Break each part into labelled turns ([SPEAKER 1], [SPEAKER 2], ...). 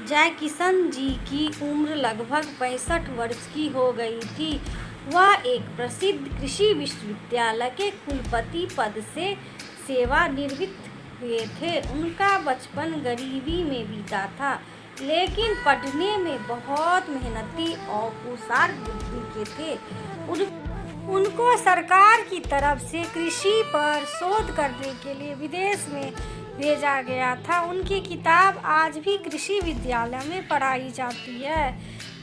[SPEAKER 1] जय किशन जी की उम्र लगभग 65 वर्ष की हो गई थी। वह एक प्रसिद्ध कृषि विश्वविद्यालय के कुलपति पद से सेवानिवृत्त हुए थे। उनका बचपन गरीबी में बीता था, लेकिन पढ़ने में बहुत मेहनती और होशियार बुद्धि के थे। उनको सरकार की तरफ से कृषि पर शोध करने के लिए विदेश में भेजा गया था। उनकी किताब आज भी कृषि विद्यालय में पढ़ाई जाती है।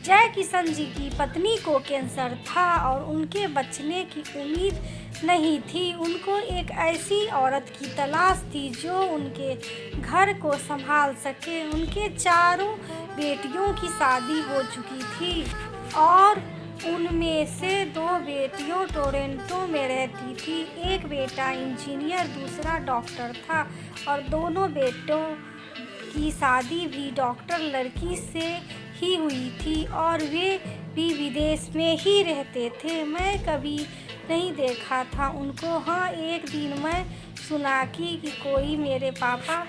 [SPEAKER 1] जय किशन जी की पत्नी को कैंसर था और उनके बचने की उम्मीद नहीं थी। उनको एक ऐसी औरत की तलाश थी जो उनके घर को संभाल सके। उनके चारों बेटियों की शादी हो चुकी थी और उनमें से 2 बेटियों टोरंटो में रहती थी। एक बेटा इंजीनियर, दूसरा डॉक्टर था और दोनों बेटों की शादी भी डॉक्टर लड़की से ही हुई थी और वे भी विदेश में ही रहते थे। मैं कभी नहीं देखा था उनको। हाँ, एक दिन मैं सुना कि कोई मेरे पापा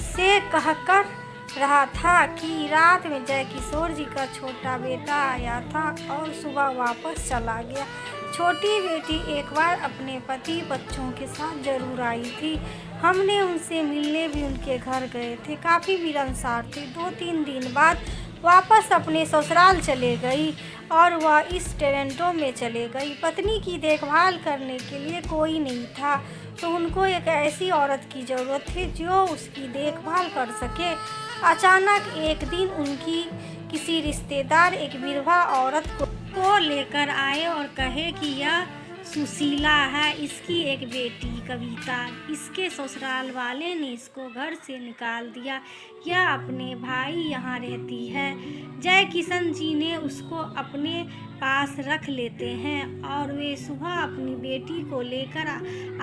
[SPEAKER 1] से कहकर रहा था कि रात में जय किशोर जी का छोटा बेटा आया था और सुबह वापस चला गया। छोटी बेटी एक बार अपने पति बच्चों के साथ जरूर आई थी। हमने उनसे मिलने भी उनके घर गए थे। काफ़ी मिलनसार थे। 2-3 दिन बाद वापस अपने ससुराल चले गई और वह इस टोरंटो में चले गई। पत्नी की देखभाल करने के लिए कोई नहीं था, तो उनको एक ऐसी औरत की ज़रूरत थी जो उसकी देखभाल कर सके। अचानक एक दिन उनकी किसी रिश्तेदार एक विधवा औरत को लेकर आए और कहे कि यह सुशीला है, इसकी एक बेटी कविता। इसके ससुराल वाले ने इसको घर से निकाल दिया। यह अपने भाई यहाँ रहती है। जय किशन जी ने उसको अपने पास रख लेते हैं और वे सुबह अपनी बेटी को लेकर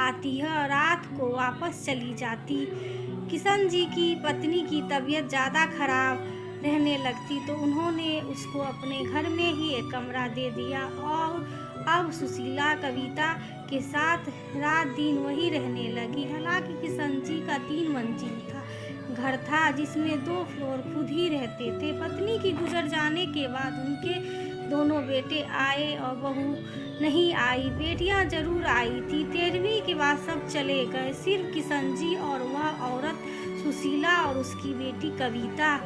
[SPEAKER 1] आती है और रात को वापस चली जाती। किशन जी की पत्नी की तबीयत ज़्यादा खराब रहने लगती, तो उन्होंने उसको अपने घर में ही एक कमरा दे दिया और अब सुशीला कविता के साथ रात दिन वही रहने लगी। हालांकि किशन जी का 3 मंजिल घर था जिसमें 2 फ्लोर खुद ही रहते थे। पत्नी की गुजर जाने के बाद उनके दोनों बेटे आए और बहू नहीं आई। बेटियां जरूर आई थी। 13वीं के बाद सब चले गए, सिर्फ किशन जी और वह औरत सुशीला और उसकी बेटी कविता।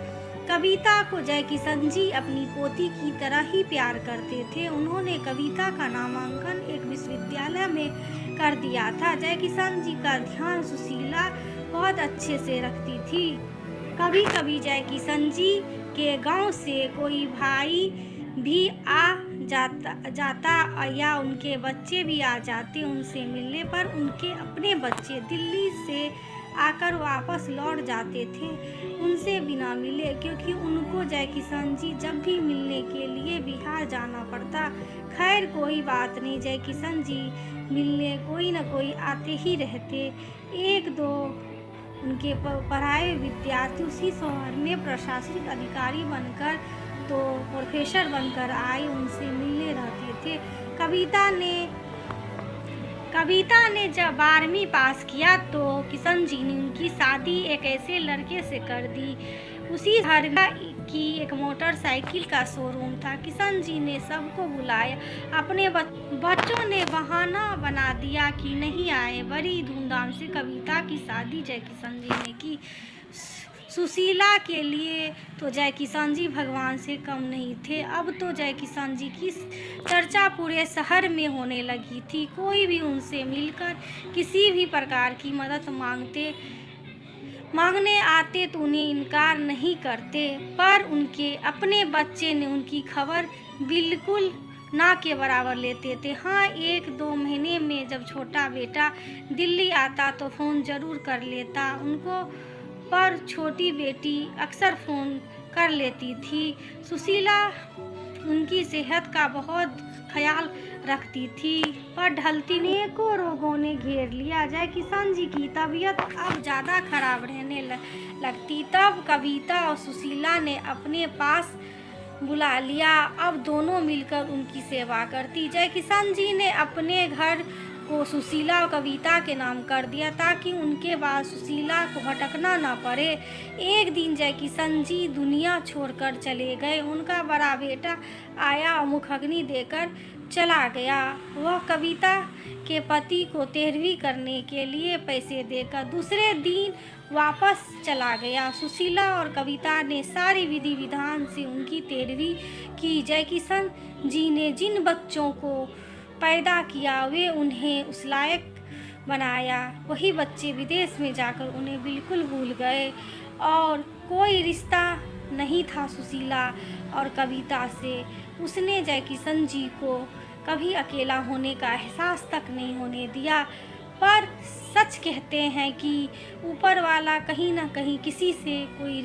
[SPEAKER 1] कविता को जय किशन जी अपनी पोती की तरह ही प्यार करते थे। उन्होंने कविता का नामांकन एक विश्वविद्यालय में कर दिया था। जय किशन जी का ध्यान सुशीला बहुत अच्छे से रखती थी। कभी कभी जय किशन जी के गांव से कोई भाई भी आ जाता या उनके बच्चे भी आ जाते। उनसे मिलने पर उनके अपने बच्चे दिल्ली से आकर वापस लौट जाते थे उनसे बिना मिले, क्योंकि उनको जय किशन जी जब भी मिलने के लिए बिहार जाना पड़ता। खैर कोई बात नहीं, जय किशन जी मिलने कोई न कोई आते ही रहते। 1-2 उनके पढ़ाए विद्यार्थी उसी शहर में प्रशासनिक अधिकारी बनकर तो प्रोफेसर बनकर आए, उनसे मिलने रहते थे। कविता ने जब 12वीं पास किया तो किशन जी ने उनकी शादी एक ऐसे लड़के से कर दी। उसी शहर की एक मोटरसाइकिल का शोरूम था। किशन जी ने सबको बुलाया। अपने बच्चों ने बहाना बना दिया कि नहीं आए। बड़ी धूमधाम से कविता की शादी जय किशन जी ने की। सुशीला के लिए तो जय किशन जी भगवान से कम नहीं थे। अब तो जय किशन जी की चर्चा पूरे शहर में होने लगी थी। कोई भी उनसे मिलकर किसी भी प्रकार की मदद मांगने आते तो उन्हें इनकार नहीं करते, पर उनके अपने बच्चे ने उनकी खबर बिल्कुल ना के बराबर लेते थे। हाँ, 1-2 महीने में जब छोटा बेटा दिल्ली आता तो फ़ोन ज़रूर कर लेता उनको, पर छोटी बेटी अक्सर फ़ोन कर लेती थी। सुशीला उनकी सेहत का बहुत ख्याल रखती थी, पर ढलती अनेकों रोगों ने घेर लिया। जय किशन जी की तबीयत अब ज़्यादा खराब रहने लगती। तब कविता और सुशीला ने अपने पास बुला लिया। अब दोनों मिलकर उनकी सेवा करती। जय किशन जी ने अपने घर को सुशीला और कविता के नाम कर दिया ताकि उनके बाद सुशीला को भटकना ना पड़े। एक दिन जय किशन जी दुनिया छोड़कर चले गए। उनका बड़ा बेटा आया और मुखाग्नि देकर चला गया। वह कविता के पति को 13वीं करने के लिए पैसे देकर दूसरे दिन वापस चला गया। सुशीला और कविता ने सारी विधि विधान से उनकी 13वीं की। जय किशन जी ने जिन बच्चों को पैदा किया वे उन्हें उस लायक बनाया। वही बच्चे विदेश में जाकर उन्हें बिल्कुल भूल गए और कोई रिश्ता नहीं था सुशीला और कविता से। उसने जय किशन जी को कभी अकेला होने का एहसास तक नहीं होने दिया। पर सच कहते हैं कि ऊपर वाला कहीं ना कहीं किसी से कोई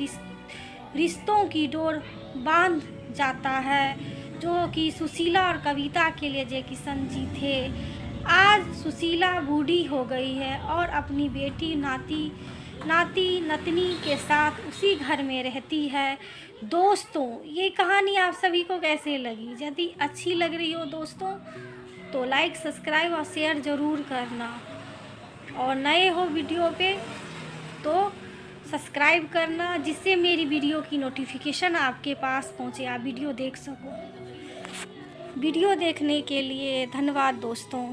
[SPEAKER 1] रिश्तों की डोर बांध जाता है, जो कि सुशीला और कविता के लिए जय किशन जी थे। आज सुशीला बूढ़ी हो गई है और अपनी बेटी नाती नतनी के साथ उसी घर में रहती है। दोस्तों, ये कहानी आप सभी को कैसे लगी? यदि अच्छी लग रही हो दोस्तों तो लाइक, सब्सक्राइब और शेयर ज़रूर करना, और नए हो वीडियो पे तो सब्सक्राइब करना, जिससे मेरी वीडियो की नोटिफिकेशन आपके पास पहुंचे, आप वीडियो देख सको। वीडियो देखने के लिए धन्यवाद दोस्तों।